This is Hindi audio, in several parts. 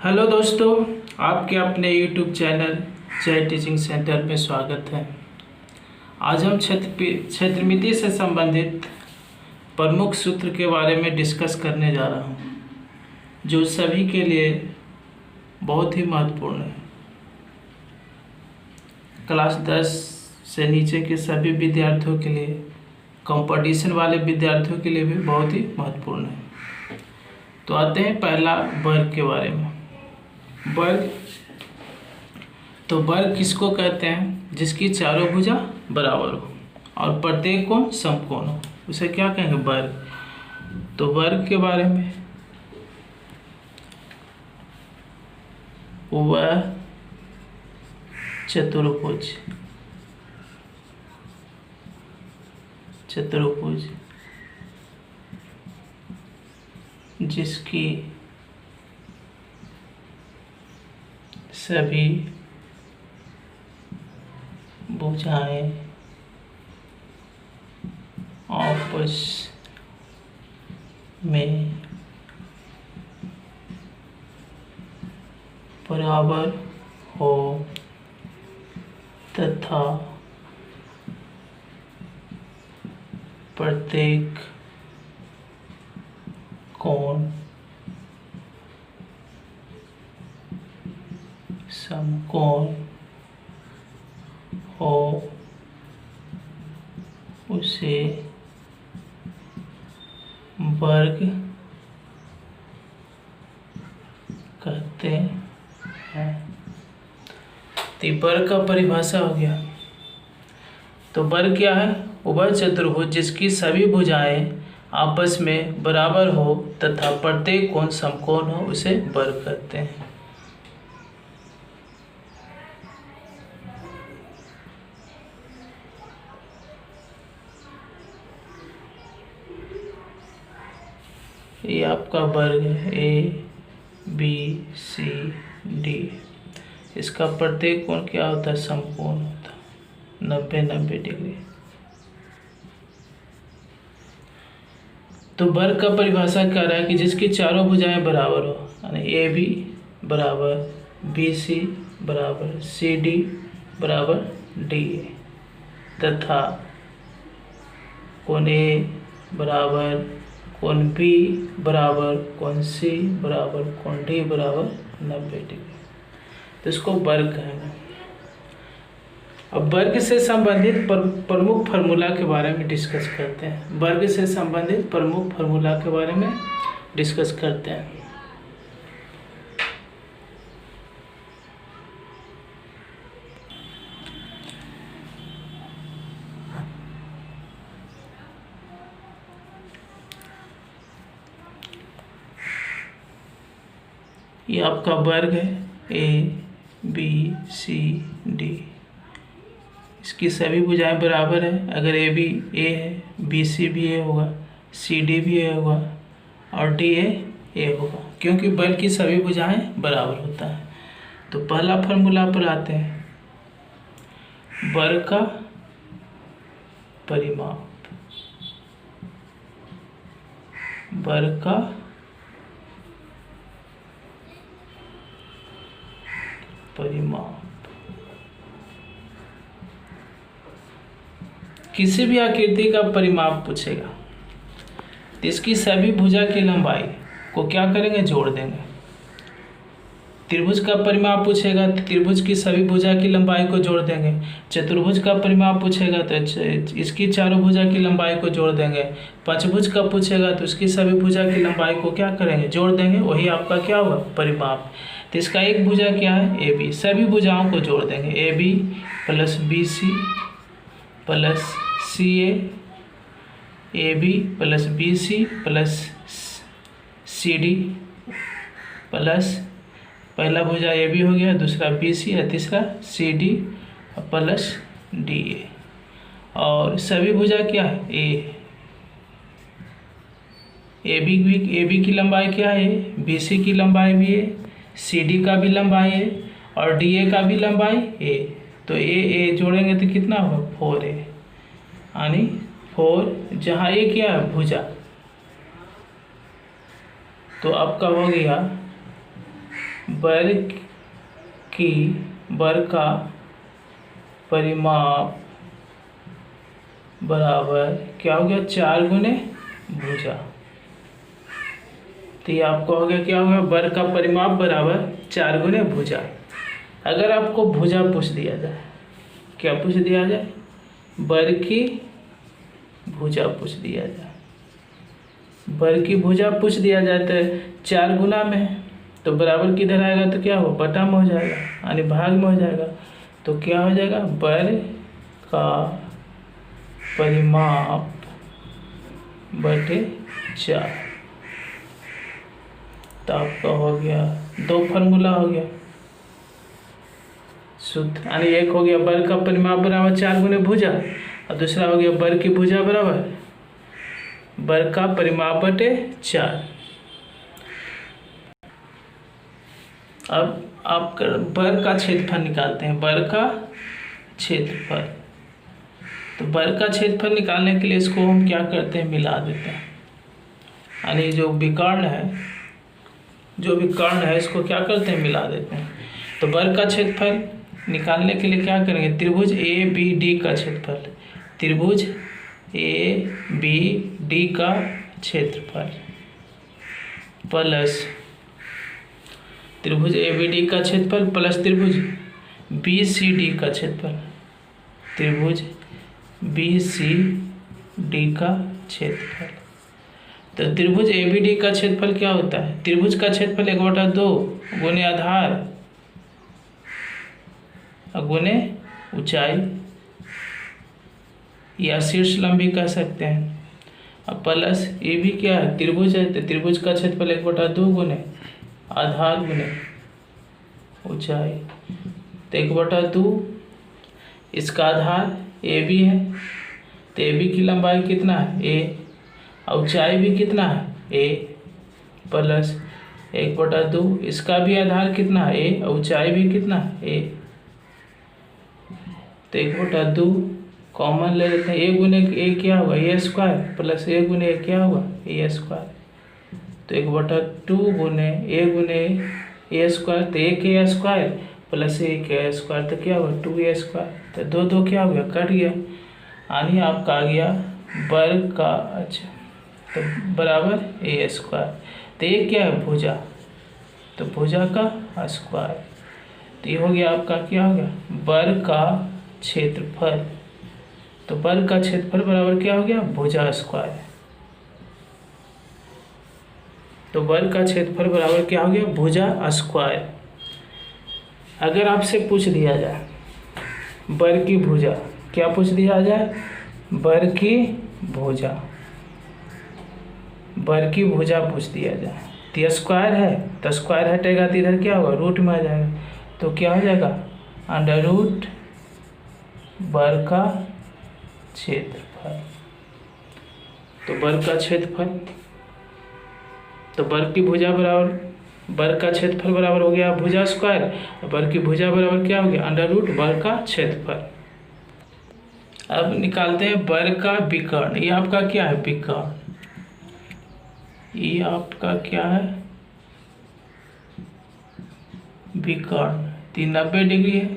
हेलो दोस्तों, आपके अपने यूट्यूब चैनल जय टीचिंग सेंटर में स्वागत है। आज हम क्षेत्रमिति से संबंधित प्रमुख सूत्र के बारे में डिस्कस करने जा रहा हूँ, जो सभी के लिए बहुत ही महत्वपूर्ण है। क्लास 10 से नीचे के सभी विद्यार्थियों के लिए, कंपटीशन वाले विद्यार्थियों के लिए भी बहुत ही महत्वपूर्ण है। तो आते हैं पहला वर्ग के बारे में। वर्ग, तो वर्ग किसको कहते हैं? जिसकी चारों भुजा बराबर हो और प्रत्येक कोण समकोण हो, उसे क्या कहेंगे? वर्ग। तो वर्ग के बारे में, वह चतुर्भुज जिसकी सभी भुजाएं आपस में बराबर हो तथा प्रत्येक कोण समकोण हो, उसे वर्ग कहते हैं। तो वर्ग का परिभाषा हो गया। तो वर्ग क्या है? वह चतुर्भुज जिसकी सभी भुजाएं आपस में बराबर हो तथा प्रत्येक कोण समकोण हो, उसे वर्ग कहते हैं। ये आपका वर्ग है, ए बी सी डी। इसका प्रत्येक कोण क्या होता है? समकोण होता है, 90 डिग्री। तो वर्ग का परिभाषा क्या रहा है कि जिसकी चारों भुजाएं बराबर हो, यानी ए बी बराबर बी सी बराबर सी डी बराबर डी ए, तथा कोण ए बराबर कोण बी बराबर कोण सी बराबर कोण डी बराबर 90 डिग्री। तो इसको वर्ग कहेंगे। अब वर्ग से संबंधित प्रमुख फार्मूला के बारे में डिस्कस करते हैं। वर्ग से संबंधित प्रमुख फार्मूला के बारे में डिस्कस करते हैं। ये आपका वर्ग है, ए बी सी डी। इसकी सभी भुजाएं बराबर है। अगर ए बी ए है, बी सी भी ए होगा, सी डी भी ए होगा और डी ए होगा, क्योंकि वर्ग की सभी भुजाएं बराबर होता है। तो पहला फार्मूला पर आते हैं, वर्ग का परिमाप। वर्ग का परिमाप किसी भी आकृति का परिमाप पूछेगा तो इसकी सभी भुजा की लंबाई को क्या करेंगे? जोड़ देंगे। त्रिभुज का परिमाप पूछेगा तो त्रिभुज की सभी भुजा की लंबाई को जोड़ देंगे। चतुर्भुज का परिमाप पूछेगा तो इसकी चारों भुजा की लंबाई को जोड़ देंगे। पंचभुज का पूछेगा तो इसकी सभी भुजा की लंबाई को क्या करेंगे? जोड़ देंगे। वही आपका क्या हुआ? परिमाप। तो इसका एक भुजा क्या है? A B. सभी भुजाओं को जोड़ देंगे। A B plus B C plus C A B plus B C plus C D plus पहला भुजा ए बी हो गया, दूसरा बी सी है, तीसरा C D plus D A. और सभी भुजा क्या है? ए बी की लंबाई क्या है? बी सी की लंबाई भी है, सी डी का भी लंबाई है और डी ए का भी लंबाई ए। तो ए जोड़ेंगे तो कितना होगा? 4a, यानी 4, जहाँ ए क्या है? भुजा। तो आपका हो गया वर्ग का परिमाप बराबर क्या हो गया 4 गुने भुजा। तो ये आपको हो गया क्या हो गया वर्ग का परिमाप बराबर 4 गुने भुजा। अगर आपको भुजा पूछ दिया जाए, क्या पूछ दिया जाए, वर्ग की भुजा पूछ दिया जाए, वर्ग की भुजा पूछ दिया जाए तो 4 गुना में, तो बराबर किधर आएगा तो क्या हो बटा में हो जाएगा, यानी भाग में हो जाएगा। तो क्या हो जाएगा वर्ग का परिमाप बटे 4। तो आपका हो गया 2 फार्मूला हो गया शुद्ध, यानी एक हो गया वर्ग का परिमाप बराबर 4 गुने भुजा और दूसरा हो गया वर्ग की भुजा बराबर वर्ग का परिमाप बटे 4। अब आप वर्ग का क्षेत्रफल निकालते हैं, वर्ग का क्षेत्रफल। तो वर्ग का क्षेत्रफल निकालने के लिए इसको हम क्या करते हैं मिला देते हैं, यानी जो विकर्ण है इसको क्या करते हैं मिला देते हैं। तो वर्ग का क्षेत्रफल निकालने के लिए क्या करेंगे, त्रिभुज ए बी डी का क्षेत्रफल, त्रिभुज ए बी डी का क्षेत्रफल प्लस त्रिभुज ए बी डी का क्षेत्रफल प्लस त्रिभुज बी सी डी का क्षेत्रफल, त्रिभुज बी सी डी का क्षेत्रफल। तो त्रिभुज ए बी डी का क्षेत्रफल क्या होता है, त्रिभुज का क्षेत्रफल 1/2 गुने आधार गुने ऊंचाई या शीर्ष लंबी कह सकते हैं। अब प्लस ये भी क्या है त्रिभुज है, तो त्रिभुज का क्षेत्रफल 1/2 गुने आधार गुने ऊंचाई, तो 1/2 इसका आधार ए बी है, तो ए बी की लंबाई कितना है ए और ऊंचाई भी कितना है ए, प्लस 1/2 इसका भी आधार कितना है ए और ऊंचाई भी कितना है ए। तो 1/2 कॉमन ले लेते हैं, ए गुने ए क्या होगा ए स्क्वायर प्लस ए गुने ए क्या होगा ए स्क्वायर। तो 1/2 गुने ए स्क्वायर, तो ए के स्क्वायर प्लस ए के स्क्वायर तो क्या होगा 2a स्क्वायर। तो 2 क्या हो गया कट गया, यानी आपका आ गया वर्ग का अच्छा तो बराबर ए स्क्वायर। तो ये क्या है भुजा, तो भुजा का स्क्वायर। तो ये हो गया आपका क्या हो गया वर्ग का क्षेत्रफल। तो वर्ग का क्षेत्रफल बराबर क्या हो गया भुजा स्क्वायर। तो वर्ग का क्षेत्रफल बराबर क्या हो गया भुजा स्क्वायर। अगर आपसे पूछ दिया जाए वर्ग की भुजा, क्या पूछ दिया जाए वर्ग की भुजा, वर्ग की भुजा पूछ दिया जाए, तो स्क्वायर है तो स्क्वायर हटेगा तो इधर क्या होगा रूट में आ जाएगा। तो क्या हो जाएगा अंडर रूट वर्ग का क्षेत्रफल। तो वर्ग का क्षेत्रफल, तो वर्ग की भुजा बराबर वर्ग का क्षेत्रफल बराबर हो गया भुजा स्क्वायर, वर्ग की भुजा बराबर क्या हो गया अंडर रूट वर्ग का क्षेत्रफल। अब निकालते हैं वर्ग का विकर्ण। ये आपका क्या है विकर्ण, ये आपका क्या है विकर्ण 390 डिग्री है।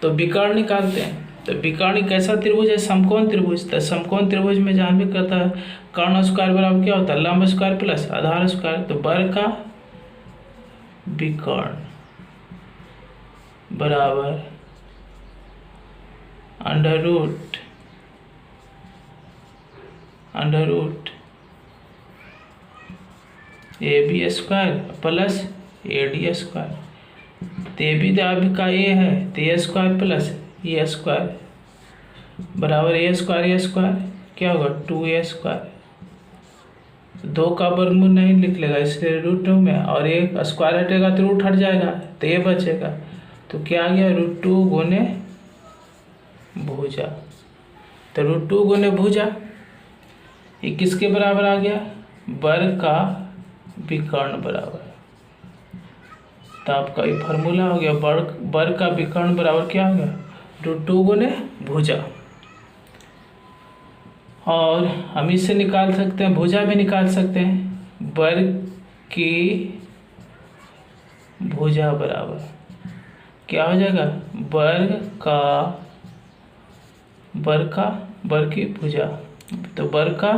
तो विकर्ण निकालते हैं। तो विकर्ण कैसा त्रिभुज है समकोण त्रिभुज। तो समकोण त्रिभुज में जहाँ भी कहता है कर्ण स्क्वायर बराबर क्या होता है लंब स्क्वायर प्लस आधार स्क्वायर। तो वर्ग का विकर्ण बराबर under root A B square plus A D square. तो ए बी का ए है तो A square plus A square बराबर ए स्क्वायर क्या होगा 2a स्क्वायर। 2 का वर्गमूल नहीं लिख लेगा इसलिए रूट में, और एक स्क्वायर हटेगा तो रूट हट जाएगा तो ये बचेगा। तो क्या आ गया √2 गुने भुजा। तो √2 गुने भुजा ये किसके बराबर आ गया वर्ग का विकर्ण बराबर। तो आपका ये फार्मूला हो गया वर्ग का विकर्ण बराबर क्या हो गया √2 गुने भुजा। और हम इससे निकाल सकते हैं भुजा भी निकाल सकते हैं वर्ग की भुजा बराबर क्या हो जाएगा, वर्ग की भुजा। तो वर्ग का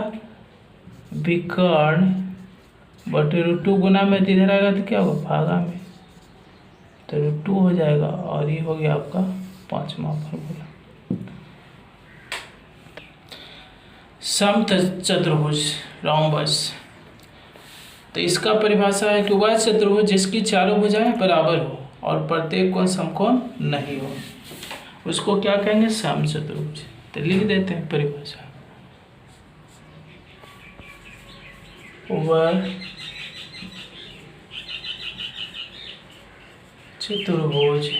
विकर्ण बटे √2 गुना में तो इधर आएगा तो क्या होगा, भागा में, तो √2 हो जाएगा। और ये हो गया आपका 5वां फॉर्मूला। समचतुर्भुज रोम्बस, तो इसका परिभाषा है कि वह चतुर्भुज जिसकी चारों भुजाएं बराबर हो और प्रत्येक कोण समकोण नहीं हो, उसको क्या कहेंगे, समचतुर्भुज। तो लिख देते हैं परिभाषा, वह चतुर्भुज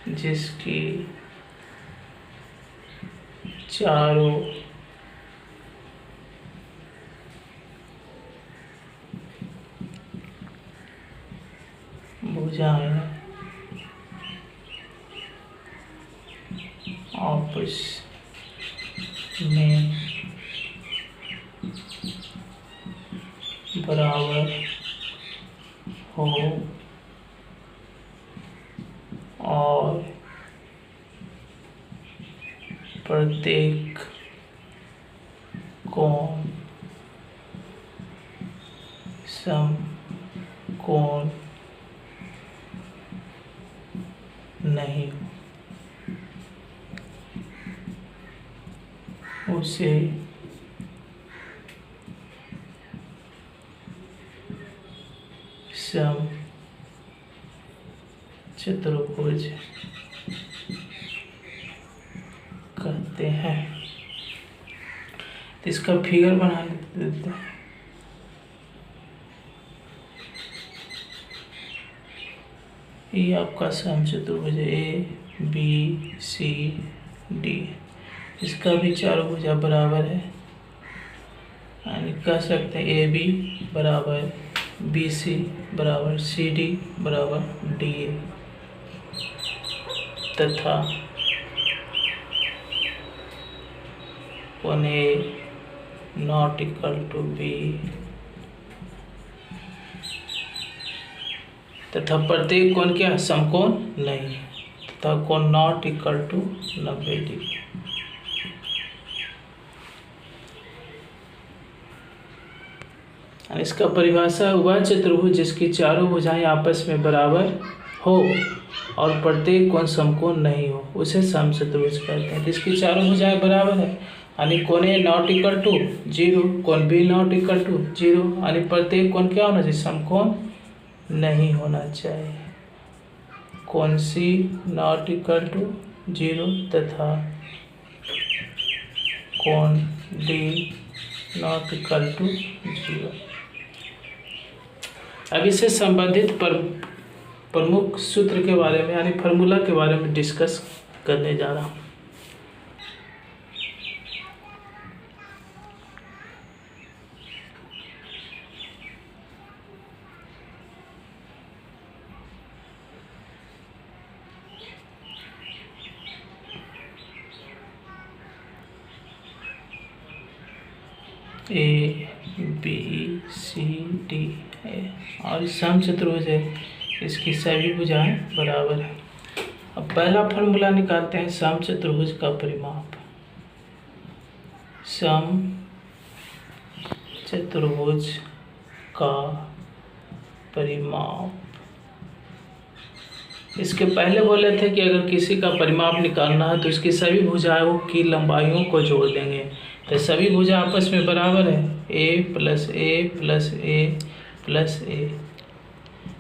जिसकी चारों भुजाएं आपस में बराबर हो और प्रत्येक कोण समकोण नहीं हो, उसे समचतुर्भुज कहते हैं। तो इसका फिगर बना देते हैं। ये आपका समचतुर्भुज ABCD, इसका भी चारों भुजा बराबर है, यानी कह सकते हैं AB बराबर BC बराबर CD बराबर DA, तथा कोण A not equal to B, तथा प्रत्येक कोण क्या, समकोण नहीं, तथा कोण नॉट इक्वल टू 90 डिग्री। इसका परिभाषा, वह चतुर्भुज जिसकी चारों भुजाएं आपस में बराबर हो और प्रत्येक कोण समकोण नहीं हो, उसे समचतुर्भुज कहते हैं। जिसकी चारों भुजाएं बराबर है, यानी कोण A नॉट इक्वल टू 0, कोण B नॉट इक्वल टू 0, यानी प्रत्येक कोण क्या होना चाहिए, समकोण नहीं होना चाहिए। कोण C नॉट इक्वल टू 0 तथा कोण D नॉट इक्वल टू 0। अब इससे संबंधित प्रमुख सूत्र के बारे में, यानी फार्मूला के बारे में डिस्कस करने जा रहा हूँ। ABCD है और समचतुर्भुज है, इसकी सभी भुजाएं बराबर है। अब पहला फॉर्मूला निकालते हैं समचतुर्भुज का परिमाप। समचतुर्भुज का परिमाप, इसके पहले बोले थे कि अगर किसी का परिमाप निकालना है तो इसकी सभी भुजाओं की लंबाइयों को जोड़ देंगे। तो सभी भुजा आपस में बराबर है, A plus A plus A plus A,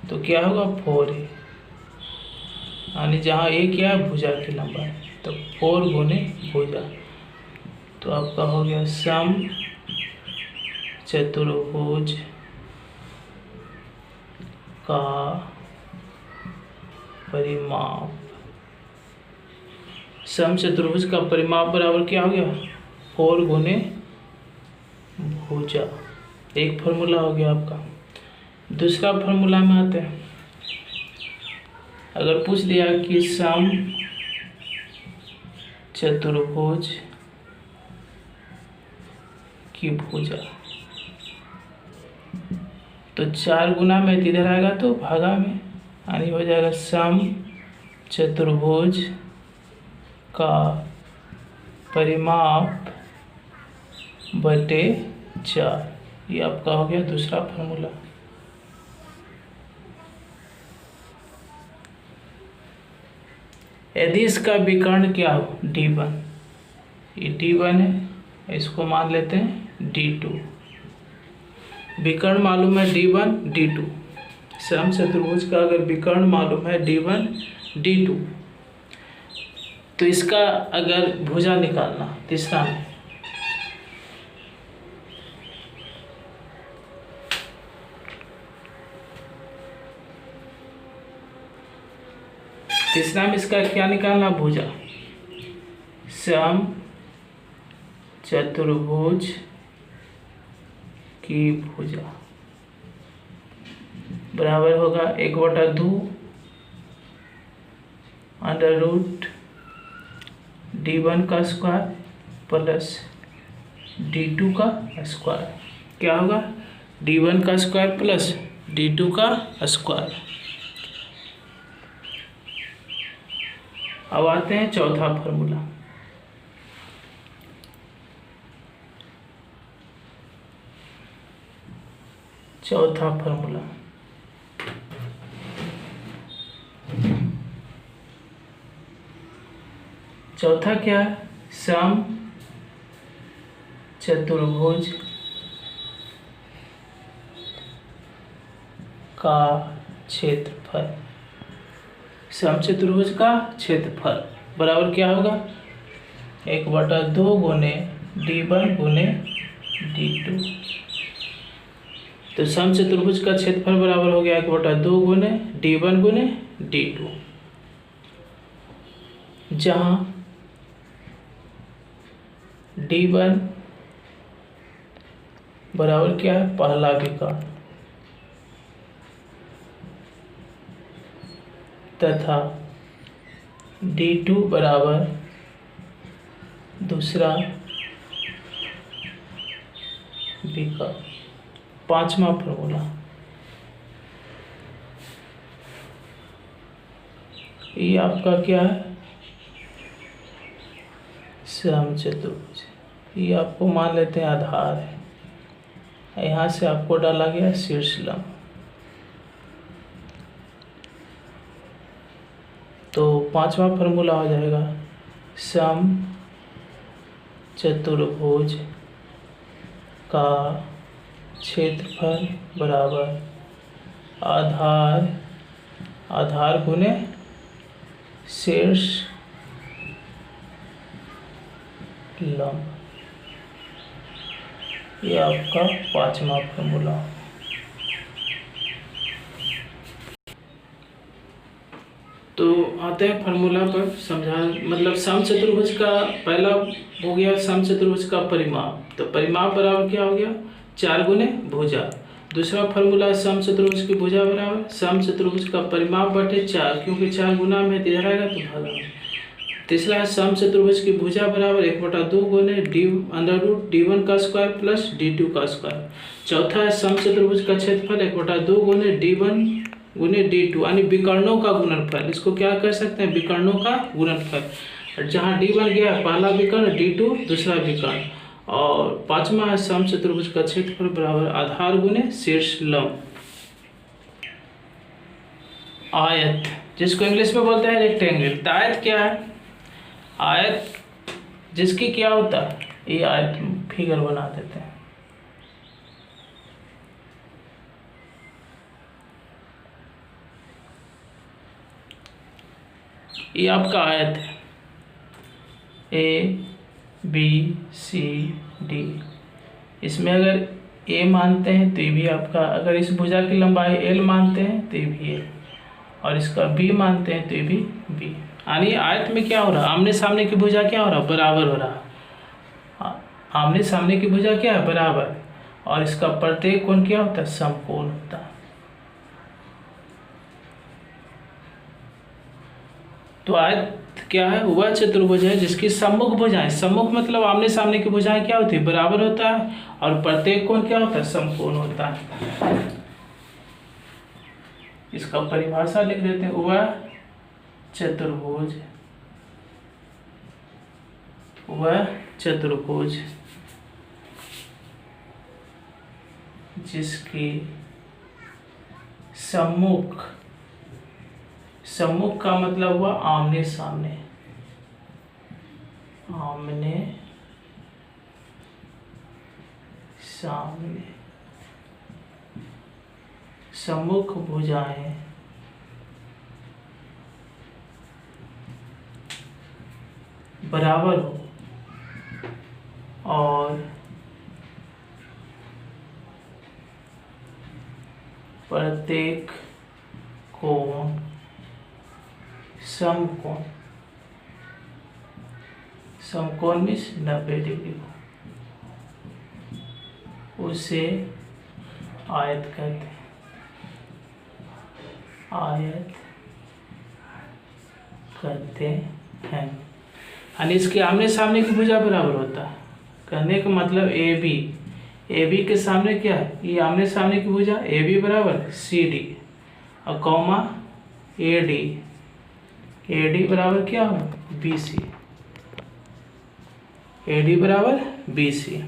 तो क्या होगा 4A, यानी जहाँ A क्या है, भुजा की लंबाई, तो 4 गुने भुजा। तो आपका हो गया समचतुर्भुज का परिमाप। समचतुर्भुज का परिमाप बराबर क्या हो गया, 4 गुने भुजा। एक फॉर्मूला हो गया आपका। दूसरा फॉर्मूला में आते हैं। अगर पूछ दिया कि समचतुर्भुज की भुजा, तो 4 गुना में इधर आएगा तो भागा में, यानी हो जाएगा सम चतुर्भुज का परिमाप बटे 4। ये आपका हो गया दूसरा फॉर्मूला। यदि इसका विकर्ण क्या हो D1, ये D1 है, इसको मान लेते हैं D2। विकर्ण मालूम है D1 D2, सम चतुर्भुज का अगर विकर्ण मालूम है D1 D2, तो इसका अगर भुजा निकालना तीसरा में, तीसरा में इसका क्या निकालना, भुजा। सम चतुर्भुज की भुजा बराबर होगा 1/2 अंडर रूट D1 का स्क्वायर प्लस D2 का स्क्वायर। क्या होगा, D1 का स्क्वायर प्लस D2 का स्क्वायर। अब आते हैं चौथा फॉर्मूला। चौथा फॉर्मूला चौथा क्या है, सम चतुर्भुज का क्षेत्रफल। सम चतुर्भुज का क्षेत्रफल बराबर क्या होगा, 1/2 गुने D1 गुने D2। तो सम चतुर्भुज का क्षेत्रफल बराबर हो गया 1/2 गुने D1 गुने D2, जहाँ D1 बराबर क्या है, पहला विकर्ण, तथा D2 बराबर दूसरा विकर्ण। पांचवा फॉर्मूला, ये आपका क्या है, सम चतुर्भुज। ये आपको मान लेते हैं आधार है, यहाँ से आपको डाला गया शीर्ष लंब। तो पांचवा फॉर्मूला हो जाएगा, सम चतुर्भुज का क्षेत्रफल बराबर आधार गुने शीर्ष लंब। ये आपका पांचवा फॉर्मूला। तो आते हैं फार्मूला पर समझा, मतलब सम चतुर्भुज का पहला हो गया सम चतुर्भुज का परिमाप। तो परिमाप बराबर क्या हो गया, 4 गुने भुजा। दूसरा फार्मूला सम चतुर्भुज की भुजा बराबर सम चतुर्भुज का परिमाप बटे 4, क्योंकि 4 गुना में इधर आएगा तो भागा। तीसरा है सम चतुर्भुज की भुजा बराबर 1/2 गुने D1 का स्क्वायर प्लस D2 का स्क्वायर। चौथा है सम चतुर्भुज का क्षेत्रफल 1/2 गुने D1 गुने D2, यानी विकर्णों का गुणनफल। इसको क्या कर सकते हैं, विकर्णों का गुणनफल। जहाँ D1 गया पहला विकर्ण, D2 दूसरा विकर्ण। और पांचवा है सम चतुर्भुज का क्षेत्रफल बराबर आधार गुने शीर्ष लंब। आयत, जिसको इंग्लिश में बोलते हैं रेक्टेंगल। तो आयत क्या है, आयत जिसकी क्या होता है, ये आयत फिगर बना देते हैं। ये आपका आयत है, ABCD। इसमें अगर A मानते हैं तो ये भी आपका, अगर इस भुजा की लंबाई L मानते हैं तो ये भी L, और इसका B मानते हैं तो ये भी B। यानी आयत में क्या हो रहा है, आमने सामने की भुजा क्या हो रहा है, बराबर हो रहा है। आमने सामने की भुजा क्या है, बराबर, और इसका प्रत्येक कोण क्या होता है, समकोण होता है। तो आयत क्या है, वह चतुर्भुज है जिसकी सम्मुख भुजाएं, सम्मुख मतलब आमने सामने की भुजाएं क्या होती है, बराबर होता है, और प्रत्येक कोण क्या होता है, समकोण होता है। इसका परिभाषा लिख देते हैं। वह चतुर्भुज, वह चतुर्भुज जिसकी सम्मुख, सम्मुख का मतलब हुआ आमने सामने, आमने सामने, सम्मुख भुजाएं बराबर हो और प्रत्येक कोण समकोण, समकोण मीन्स 90 डिग्री हो, उसे आयत कहते हैं। आयत कहते हैं। यानी इसके आमने सामने की भुजा बराबर होता है। कहने का मतलब ए बी के सामने क्या है, ये आमने सामने की भुजा ए बी बराबर सी डी और कॉमा ए डी बराबर क्या हो, बी सी, ए डी बराबर बी सी।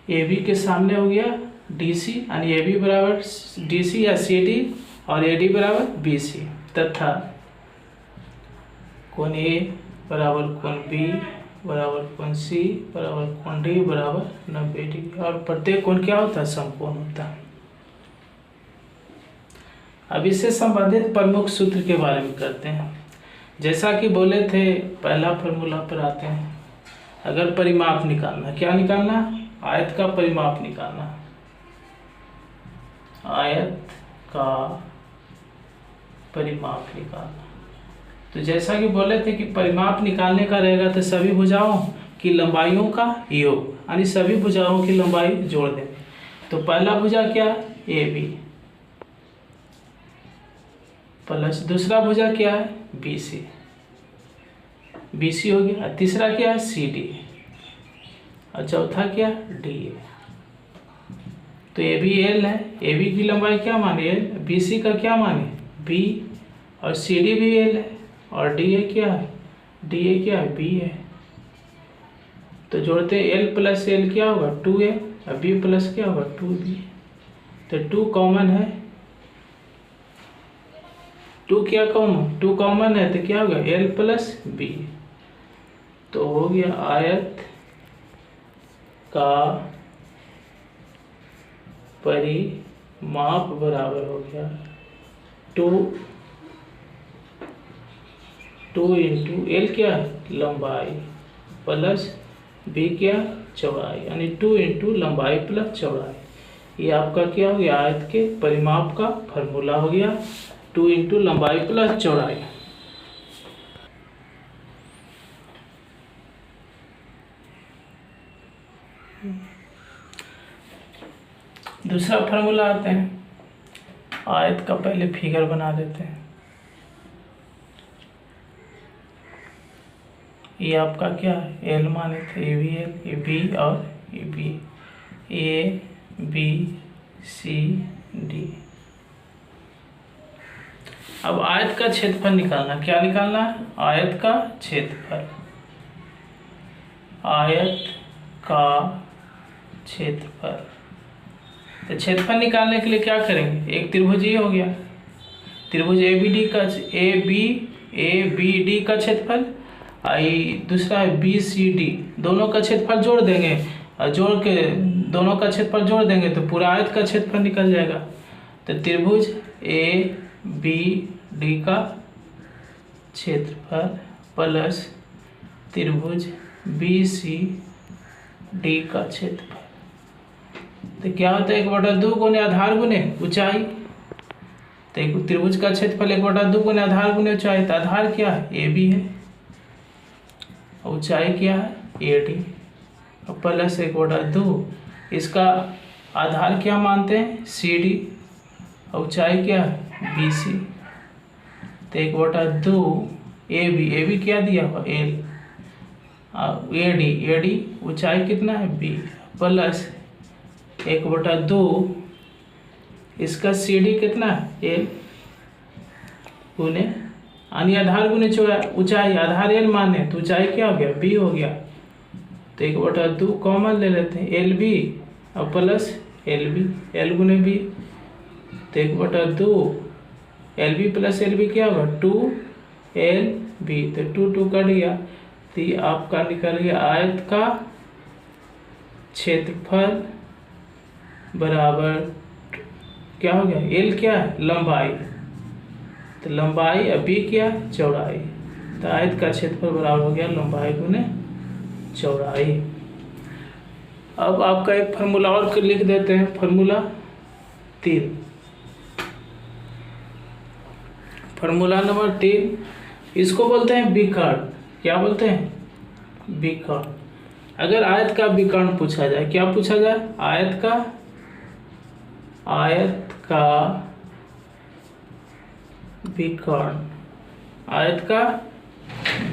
ए बी के सामने हो गया डी सी, यानी ए बी बराबर डी सी या सी डी और ए डी बराबर बी सी, तथा कोण ए बराबर कोण बी बराबर कोण सी बराबर कोण डी बराबर 90 डिग्री, और प्रत्येक कोण क्या होता है, समकोण होता है। अब इससे संबंधित प्रमुख सूत्र के बारे में करते हैं। जैसा कि बोले थे, पहला फॉर्मूला पर आते हैं। अगर परिमाप निकालना, क्या निकालना, आयत का परिमाप निकालना, आयत का परिमाप निकालना। तो जैसा कि बोले थे कि परिमाप निकालने का रहेगा तो सभी भुजाओं की लंबाइयों का योग, यानी सभी भुजाओं की लंबाई जोड़ देंगे। तो पहला भुजा क्या, ए बी, प्लस दूसरा भुजा क्या है, बी सी, बी सी हो गया। तीसरा क्या है, सी डी, और चौथा क्या, डी ए। तो ए बी एल है, ए बी की लंबाई क्या माने, एल, बी सी का क्या माने, बी, और सी डी भी एल है, और डी ए क्या है, डी ए क्या है, बी है। तो जोड़ते एल प्लस एल क्या होगा, 2a, और बी प्लस क्या होगा, 2b। तो 2 कॉमन है, 2 क्या कॉमन, 2 कॉमन है तो क्या होगा, एल प्लस बी। तो हो गया आयत का परिमाप बराबर हो गया 2 इंटू एल क्या है, लंबाई, प्लस बी क्या, चौड़ाई, यानी 2 इंटू लंबाई प्लस चौड़ाई। ये आपका क्या हो गया, आयत के परिमाप का फॉर्मूला हो गया, 2 इंटू लंबाई प्लस चौड़ाई। दूसरा फार्मूला आते हैं। आयत का पहले फिगर बना देते हैं। ये आपका क्या है, एल माने थे, A B L, A B और A B, A B C D. अब आयत का क्षेत्रफल निकालना, क्या निकालना है, आयत का क्षेत्रफल, आयत का क्षेत्रफल। तो क्षेत्रफल निकालने के लिए क्या करेंगे, एक त्रिभुज ये हो गया, त्रिभुज ए बी डी का, ए बी डी का क्षेत्रफल, दूसरा है बी सी डी, दोनों का क्षेत्रफल जोड़ देंगे, और जोड़ के दोनों का क्षेत्रफल जोड़ देंगे तो पूरा आयत का क्षेत्रफल निकल जाएगा। तो त्रिभुज ए बी डी का क्षेत्रफल प्लस त्रिभुज बी सी डी का क्षेत्रफल, तो क्या होता है, 1/2 गुने आधार गुने ऊंचाई। तो एक त्रिभुज का क्षेत्रफल 1/2 गुने आधार गुने ऊंचाई, तो आधार क्या है, ए बी है, ऊंचाई क्या है, ए डी, और प्लस 1/2, इसका आधार क्या मानते हैं, सी डी, और ऊंचाई क्या है, बी सी। तो 1/2 ए बी क्या दिया हुआ, एल, ए डी ऊंचाई कितना है, बी, प्लस 1/2 इसका CD कितना है L गुने यानी आधार गुने ऊंचाई, आधार L माने तो ऊंचाई क्या हो गया B हो गया। तो 1/2 कॉमन ले लेते हैं LB और प्लस LB, L गुने B तो 1/2 LB प्लस LB क्या होगा 2LB, तो 2 कट गया। तो ये आपका निकल गया आयत का क्षेत्रफल बराबर क्या हो गया L क्या है लंबाई, तो लंबाई और B क्या चौड़ाई, तो आयत का क्षेत्रफल बराबर हो गया लंबाई गुने चौड़ाई। अब आपका एक फार्मूला और लिख देते हैं, फार्मूला 3, फार्मूला नंबर 3, इसको बोलते हैं विकर्ण। क्या बोलते हैं विकर्ण। अगर आयत का विकर्ण पूछा जाए, क्या पूछा जाए आयत का विकर्ण, आयत का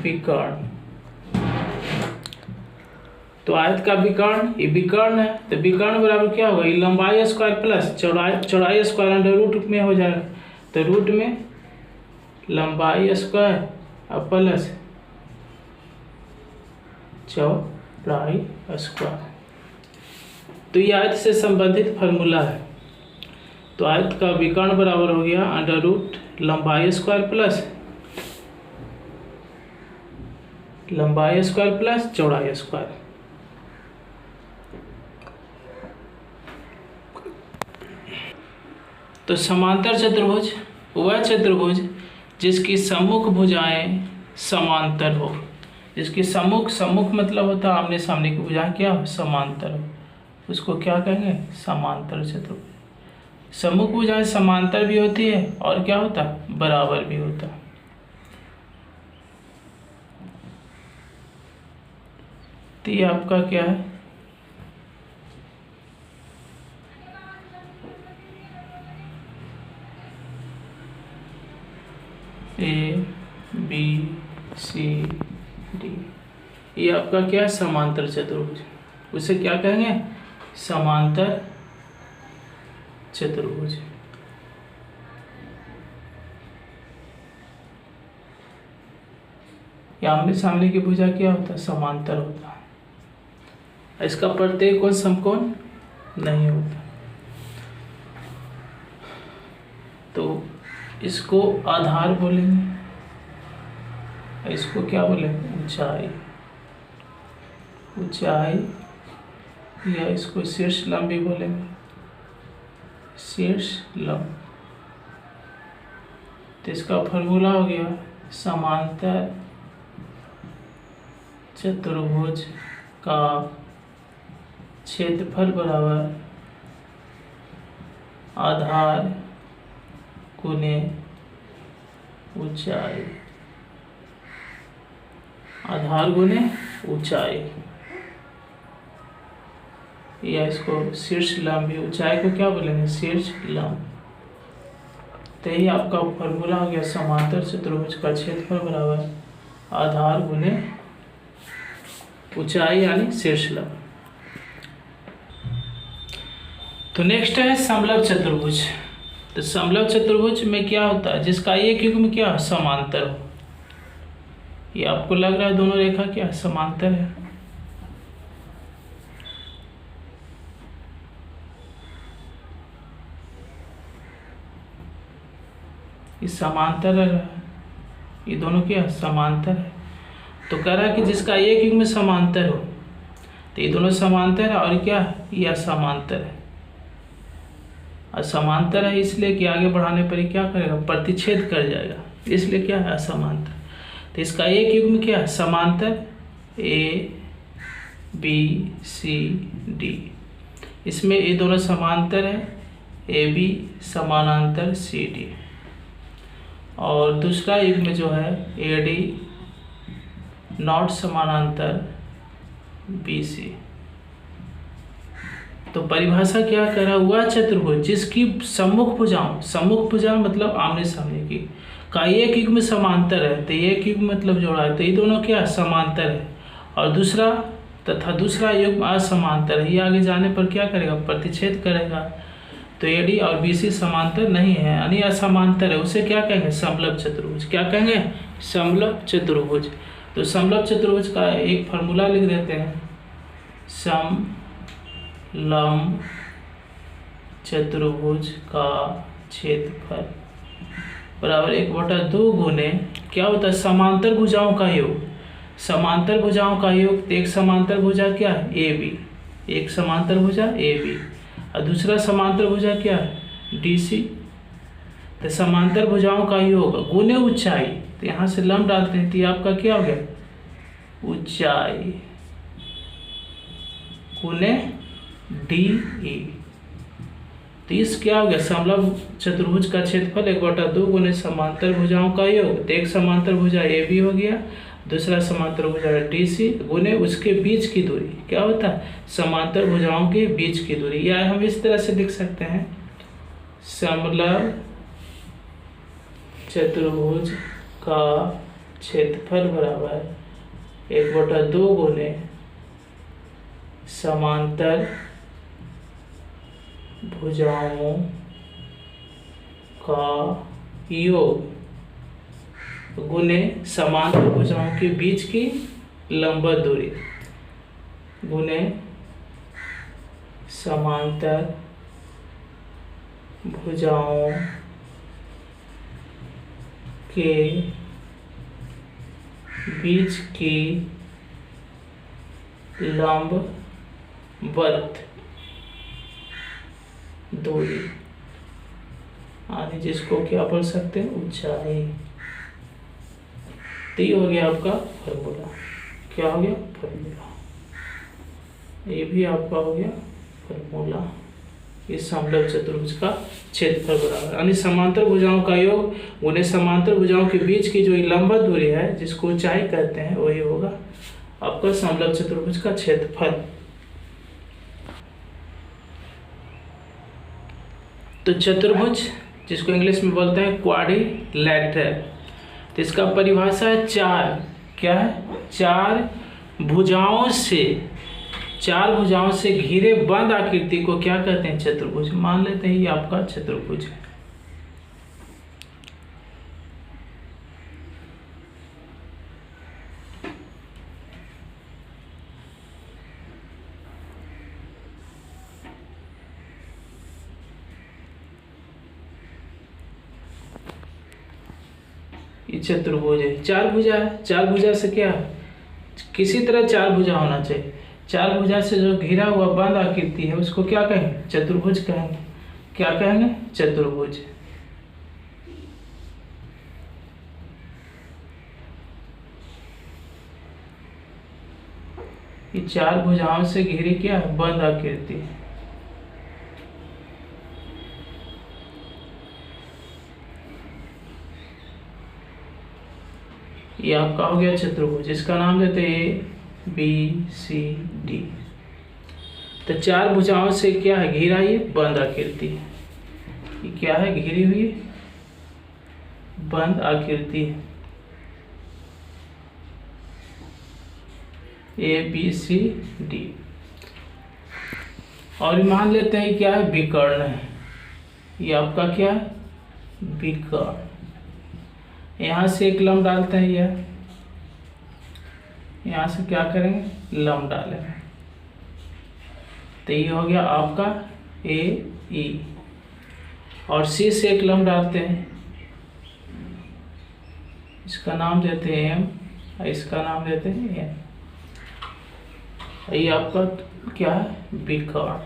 विकर्ण। तो आयत का विकर्ण, ये विकर्ण है तो विकर्ण बराबर क्या होगा लंबाई स्क्वायर प्लस चौड़ाई स्क्वायर अंडर रूट में हो जाएगा। तो रूट में लंबाई स्क्वायर और प्लस चौड़ाई स्क्वायर। तो ये आयत से संबंधित फार्मूला है। तो आयत का विकर्ण बराबर हो गया अंडर रूट लंबाई स्क्वायर प्लस चौड़ाई स्क्वायर। तो समांतर चतुर्भुज वह चतुर्भुज जिसकी सम्मुख भुजाएं समांतर हो, जिसकी सम्मुख मतलब होता है आमने सामने की भुजाएं क्या हो समांतर हो, उसको क्या कहेंगे समांतर चतुर्भुज। सम्मुख भुजाएं समांतर भी होती है और क्या होता है बराबर भी होता है। तो ये आपका क्या है ABCD, ये आपका क्या है समांतर चतुर्भुज, उसे क्या कहेंगे समांतर चतुर्भुज। आमने सामने की भुजा क्या होता है समांतर होता है, इसका प्रत्येक कोण समकोण नहीं होता। तो इसको आधार बोलेंगे, इसको क्या बोलेंगे ऊंचाई, या इसको शीर्ष लंब भी बोलेंगे, शीर्ष लंब। तो इसका फॉर्मूला हो गया समांतर चतुर्भुज का क्षेत्रफल बराबर आधार गुने ऊंचाई, आधार गुने ऊंचाई, या इसको शीर्ष लंब, ऊंचाई को क्या बोलेंगे शीर्ष लंब। तो यही आपका फॉर्मूला हो गया समांतर चतुर्भुज का क्षेत्रफल बराबर आधार गुने ऊंचाई यानी शीर्ष लंब। तो नेक्स्ट है समलंब चतुर्भुज। तो समलंब चतुर्भुज में क्या होता है जिसका एक युग्म क्या समांतर हो। ये आपको लग रहा है दोनों रेखा क्या समांतर है, ये समांतर लग रहा है, ये दोनों क्या समांतर है। तो कह रहा है कि जिसका एक युग्म समांतर हो, तो ये दोनों समांतर है और क्या ये असमांतर है। असमांतर है इसलिए कि आगे बढ़ाने पर क्या करेगा प्रतिच्छेद कर जाएगा, इसलिए क्या है असमांतर। तो इसका एक युग्म क्या है समांतर ABCD, इसमें ये दोनों समांतर है AB समानांतर CD, और दूसरा युग्म जो है AD नॉट समानांतर BC। तो परिभाषा क्या कर रहा है वह चतुर्भुज जिसकी सम्मुख भुजाओं मतलब आमने सामने की का एक युग्म समांतर है, तो एक युग्म मतलब जोड़ा है, तो ये दोनों क्या समांतर है, और दूसरा युग्म असमांतर है, ये आगे जाने पर क्या करेगा प्रतिच्छेद करेगा। तो एडी और बीसी समांतर नहीं है यानी असमांतर है, उसे क्या कहेंगे? समलंब चतुर्भुज। क्या कहेंगे? समलंब चतुर्भुज। तो समलंब चतुर्भुज का एक फार्मूला लिख देते हैं, समलंब चतुर्भुज का क्षेत्रफल बराबर 1/2 गुने क्या होता है? समांतर भुजाओं का योग। समांतर भुजाओं का योग, तो एक समांतर भुजा क्या है? ए बी, एक समांतर भुजा ए बी और दूसरा समांतर भुजा क्या है? D C. तो समांतर भुजाओं का योग गुने ऊंचाई, तो यहाँ से लंब डालते हैं तो ये आपका क्या हो गया? ऊंचाई गुने डी ई। तो इस क्या हो गया? समलंब चतुर्भुज का क्षेत्रफल 1/2 गुने समांतर भुजाओं का योग, तो एक समांतर भुजा ए बी हो गया, दूसरा समांतर भुजा डी सी गुने उसके बीच की दूरी। क्या होता है? समांतर भुजाओं के बीच की दूरी। या हम इस तरह से लिख सकते हैं, समलंब चतुर्भुज का क्षेत्रफल बराबर 1/2 गुने समांतर भुजाओं का योग गुने समांतर भुजाओं के बीच की लंबवत दूरी गुने समांतर भुजाओं के बीच की लंबवत दूरी, यानी जिसको क्या बोल सकते हैं? ऊंचाई। तो ये हो गया आपका फॉर्मूला। क्या हो गया? फॉर्मूला। ये भी आपका हो गया फॉर्मूला। इस समलंब चतुर्भुज का क्षेत्रफल बराबर यानी समांतर भुजाओं का योग गुने समांतर भुजाओं के बीच की जो लंबवत दूरी है, जिसको ऊंचाई कहते हैं, वही होगा आपका समलंब चतुर्भुज का क्षेत्रफल। तो चतुर्भुज, जिसको इंग्लिश में बोलते हैं क्वाड्रिलैटरल, तो इसका परिभाषा है चार। क्या है? चार भुजाओं से घिरे बंद आकृति को क्या कहते हैं? चतुर्भुज। मान लेते हैं ये आपका चतुर्भुज है। ये चतुर्भुज है, चार भुजा है। चार भुजा से क्या है? किसी तरह चार भुजा होना चाहिए। चार भुजा से जो घिरा हुआ बंद आकृति है उसको क्या कहेंगे? चतुर्भुज कहेंगे। क्या कहेंगे? चतुर्भुज। ये चार भुजाओं से घिरी क्या है? बंद आकृति। ये आपका हो गया चतुर्भुज। इसका नाम देते हैं ए बी सी डी। तो चार भुजाओं से क्या है? घिरा ये बंद आकृति। ये क्या है? घिरी हुई बंद आकृति। A B C D. और मान लेते हैं क्या है? विकर्ण है। ये आपका क्या है? विकर्ण। यहाँ से एक लंब डालते हैं, यह यहाँ से क्या करेंगे? लंब डालेंगे। तो ये हो गया आपका ए ई। और सी से एक लंब डालते हैं, इसका नाम देते हैं एम और इसका नाम देते हैं एन। ये आपका क्या है? विकर्ण।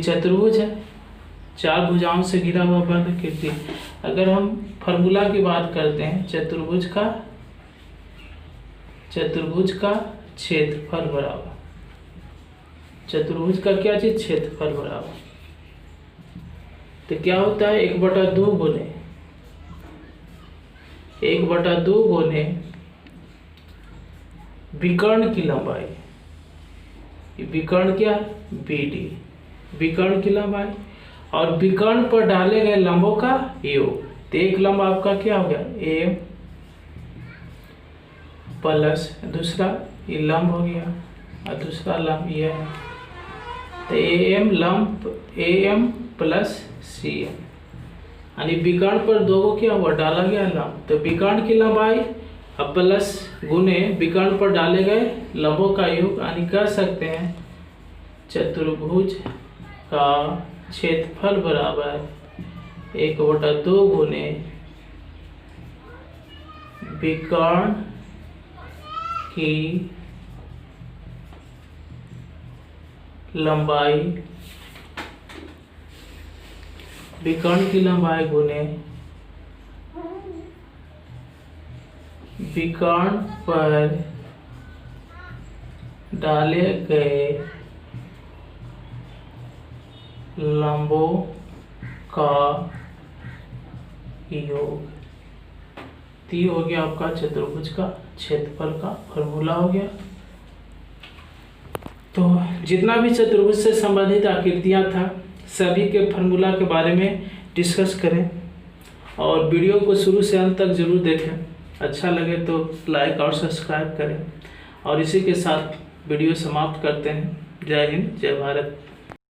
चतुर्भुज है, चार भुजाओं से घिरा हुआ बंद आकृति। अगर हम फॉर्मूला की बात करते हैं, चतुर्भुज का क्षेत्रफल बराबर, चतुर्भुज का क्या चीज? क्षेत्रफल बराबर। तो क्या होता है? 1/2 गुने विकर्ण की लंबाई। विकर्ण क्या? BD। विकर्ण की लंबाई और विकर्ण पर डाले गए लंबों का योग। तो एक लंब आपका क्या हो गया? एम प्लस दूसरा ये लंब हो गया और दूसरा लंब ये है तो AM प्लस CM, यानी विकर्ण पर 2 को क्या हुआ, डाला गया लंब। तो विकर्ण की लंबाई अब प्लस गुने विकर्ण पर डाले गए लंबों का योग, यानी कह सकते हैं चतुर्भुज का क्षेत्रफल बराबर 1/2 गुने विकर्ण की लंबाई, विकर्ण की लंबाई गुने विकर्ण पर डाले गए लंबों का योग। ये हो गया आपका चतुर्भुज का क्षेत्रफल का फॉर्मूला हो गया। तो जितना भी चतुर्भुज से संबंधित आकृतियां था सभी के फॉर्मूला के बारे में डिस्कस करें और वीडियो को शुरू से अंत तक जरूर देखें। अच्छा लगे तो लाइक और सब्सक्राइब करें और इसी के साथ वीडियो समाप्त करते हैं। जय हिंद, जय भारत।